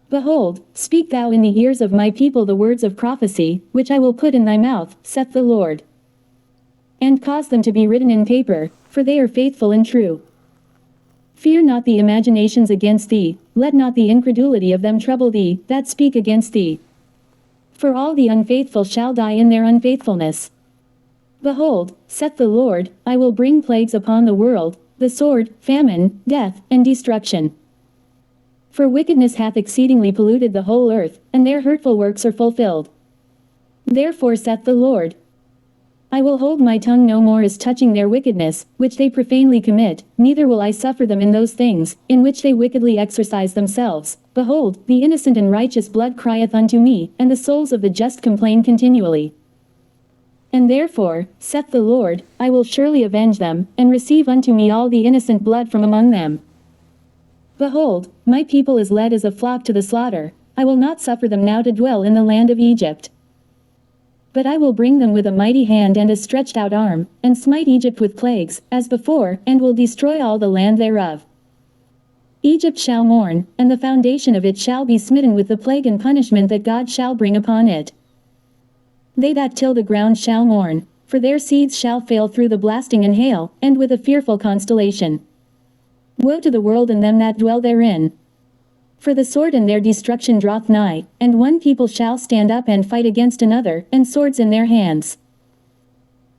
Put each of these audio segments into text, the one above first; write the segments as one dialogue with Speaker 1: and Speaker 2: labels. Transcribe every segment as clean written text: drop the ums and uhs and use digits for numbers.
Speaker 1: Behold, speak thou in the ears of my people the words of prophecy, which I will put in thy mouth, saith the Lord. And cause them to be written in paper, for they are faithful and true. Fear not the imaginations against thee, let not the incredulity of them trouble thee, that speak against thee. For all the unfaithful shall die in their unfaithfulness. Behold, saith the Lord, I will bring plagues upon the world, the sword, famine, death, and destruction. For wickedness hath exceedingly polluted the whole earth, and their hurtful works are fulfilled. Therefore saith the Lord, I will hold my tongue no more as touching their wickedness, which they profanely commit, neither will I suffer them in those things, in which they wickedly exercise themselves. Behold, the innocent and righteous blood crieth unto me, and the souls of the just complain continually. And therefore, saith the Lord, I will surely avenge them, and receive unto me all the innocent blood from among them. Behold, my people is led as a flock to the slaughter, I will not suffer them now to dwell in the land of Egypt. But I will bring them with a mighty hand and a stretched out arm, and smite Egypt with plagues, as before, and will destroy all the land thereof. Egypt shall mourn, and the foundation of it shall be smitten with the plague and punishment that God shall bring upon it. They that till the ground shall mourn, for their seeds shall fail through the blasting and hail, and with a fearful constellation. Woe to the world and them that dwell therein! For the sword and their destruction draweth nigh, and one people shall stand up and fight against another, and swords in their hands.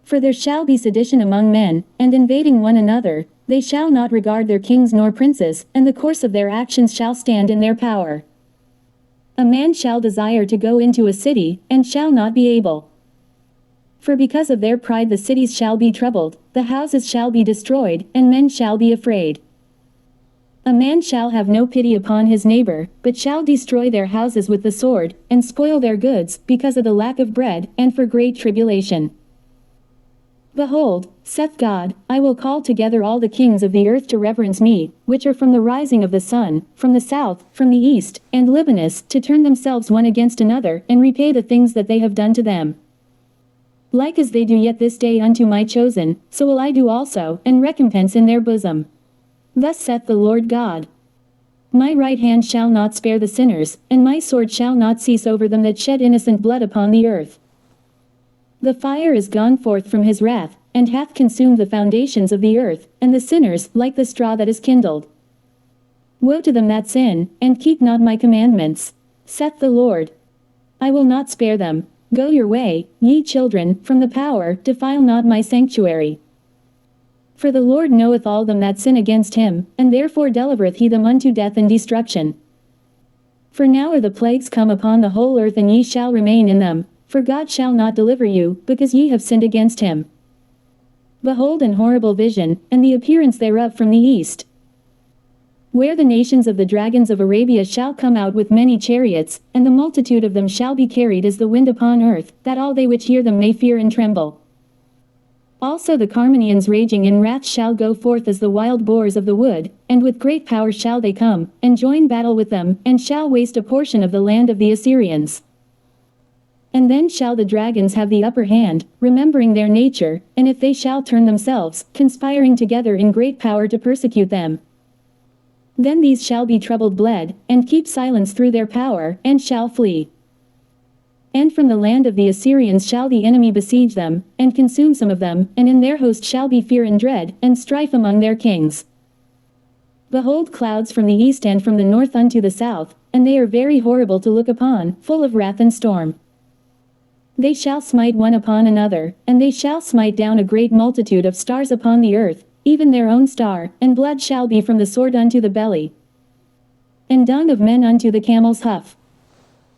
Speaker 1: For there shall be sedition among men, and invading one another, they shall not regard their kings nor princes, and the course of their actions shall stand in their power. A man shall desire to go into a city, and shall not be able. For because of their pride the cities shall be troubled, the houses shall be destroyed, and men shall be afraid. A man shall have no pity upon his neighbor, but shall destroy their houses with the sword, and spoil their goods, because of the lack of bread, and for great tribulation. Behold, saith God, I will call together all the kings of the earth to reverence me, which are from the rising of the sun, from the south, from the east, and Libanus, to turn themselves one against another, and repay the things that they have done to them. Like as they do yet this day unto my chosen, so will I do also, and recompense in their bosom. Thus saith the Lord God. My right hand shall not spare the sinners, and my sword shall not cease over them that shed innocent blood upon the earth. The fire is gone forth from his wrath, and hath consumed the foundations of the earth, and the sinners, like the straw that is kindled. Woe to them that sin, and keep not my commandments, saith the Lord. I will not spare them. Go your way, ye children, from the power, defile not my sanctuary. For the Lord knoweth all them that sin against him, and therefore delivereth he them unto death and destruction. For now are the plagues come upon the whole earth, and ye shall remain in them, for God shall not deliver you, because ye have sinned against him. Behold an horrible vision, and the appearance thereof from the east. Where the nations of the dragons of Arabia shall come out with many chariots, and the multitude of them shall be carried as the wind upon earth, that all they which hear them may fear and tremble. Also the Carmanians raging in wrath shall go forth as the wild boars of the wood, and with great power shall they come, and join battle with them, and shall waste a portion of the land of the Assyrians. And then shall the dragons have the upper hand, remembering their nature, and if they shall turn themselves, conspiring together in great power to persecute them. Then these shall be troubled bled, and keep silence through their power, and shall flee. And from the land of the Assyrians shall the enemy besiege them, and consume some of them, and in their host shall be fear and dread, and strife among their kings. Behold clouds from the east and from the north unto the south, and they are very horrible to look upon, full of wrath and storm. They shall smite one upon another, and they shall smite down a great multitude of stars upon the earth, even their own star, and blood shall be from the sword unto the belly, and dung of men unto the camel's hoof.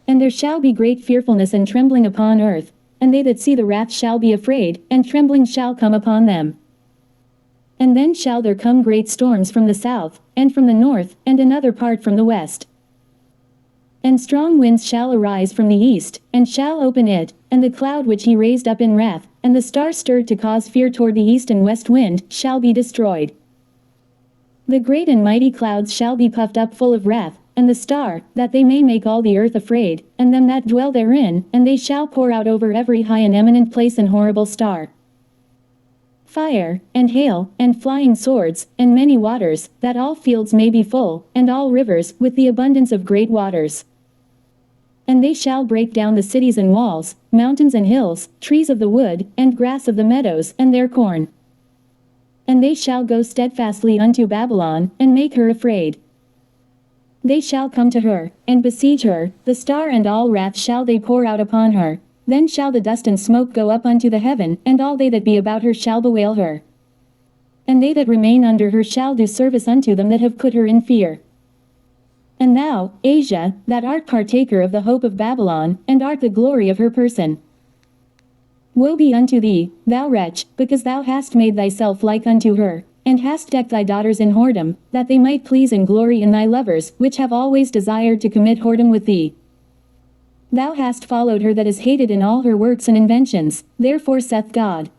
Speaker 1: And there shall be great fearfulness and trembling upon earth, and they that see the wrath shall be afraid, and trembling shall come upon them. And then shall there come great storms from the south, and from the north, and another part from the west. And strong winds shall arise from the east, and shall open it, and the cloud which he raised up in wrath, and the star stirred to cause fear toward the east and west wind, shall be destroyed. The great and mighty clouds shall be puffed up full of wrath, and the star, that they may make all the earth afraid, and them that dwell therein, and they shall pour out over every high and eminent place an horrible star. fire, and hail, and flying swords, and many waters, that all fields may be full, and all rivers, with the abundance of great waters. And they shall break down the cities and walls, mountains and hills, trees of the wood, and grass of the meadows, and their corn. And they shall go steadfastly unto Babylon, and make her afraid. They shall come to her, and besiege her, the star and all wrath shall they pour out upon her. Then shall the dust and smoke go up unto the heaven, and all they that be about her shall bewail her. And they that remain under her shall do service unto them that have put her in fear. And thou, Asia, that art partaker of the hope of Babylon, and art the glory of her person. Woe be unto thee, thou wretch, because thou hast made thyself like unto her, and hast decked thy daughters in whoredom, that they might please and glory in thy lovers, which have always desired to commit whoredom with thee. Thou hast followed her that is hated in all her works and inventions, therefore saith God.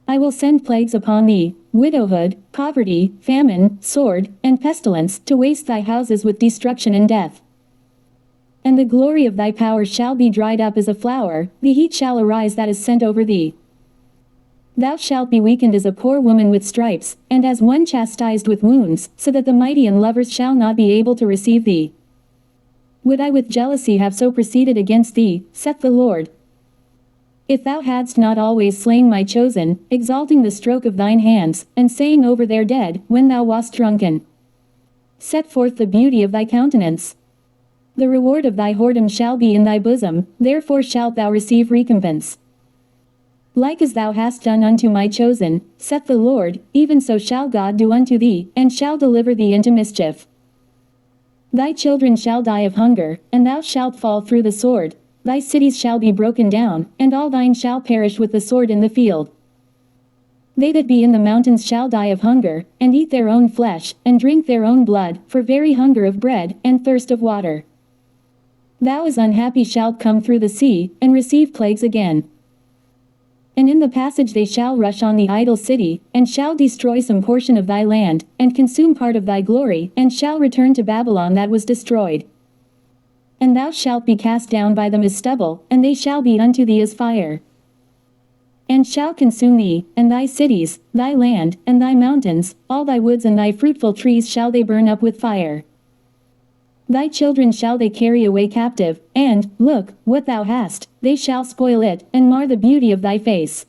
Speaker 1: I will send plagues upon thee, widowhood, poverty, famine, sword, and pestilence, to waste thy houses with destruction and death. And the glory of thy power shall be dried up as a flower, the heat shall arise that is sent over thee. Thou shalt be weakened as a poor woman with stripes, and as one chastised with wounds, so that the mighty and lovers shall not be able to receive thee. Would I with jealousy have so proceeded against thee, saith the Lord. If thou hadst not always slain my chosen, exalting the stroke of thine hands, and saying over their dead, when thou wast drunken. Set forth the beauty of thy countenance. The reward of thy whoredom shall be in thy bosom, therefore shalt thou receive recompense. Like as thou hast done unto my chosen, saith the Lord, even so shall God do unto thee, and shall deliver thee into mischief. Thy children shall die of hunger, and thou shalt fall through the sword. Thy cities shall be broken down, and all thine shall perish with the sword in the field. They that be in the mountains shall die of hunger, and eat their own flesh, and drink their own blood, for very hunger of bread, and thirst of water. Thou as unhappy shalt come through the sea, and receive plagues again. And in the passage they shall rush on the idol city, and shall destroy some portion of thy land, and consume part of thy glory, and shall return to Babylon that was destroyed. And thou shalt be cast down by them as stubble, and they shall be unto thee as fire. And shall consume thee, and thy cities, thy land, and thy mountains, all thy woods and thy fruitful trees shall they burn up with fire. Thy children shall they carry away captive, and, look, what thou hast, they shall spoil it, and mar the beauty of thy face.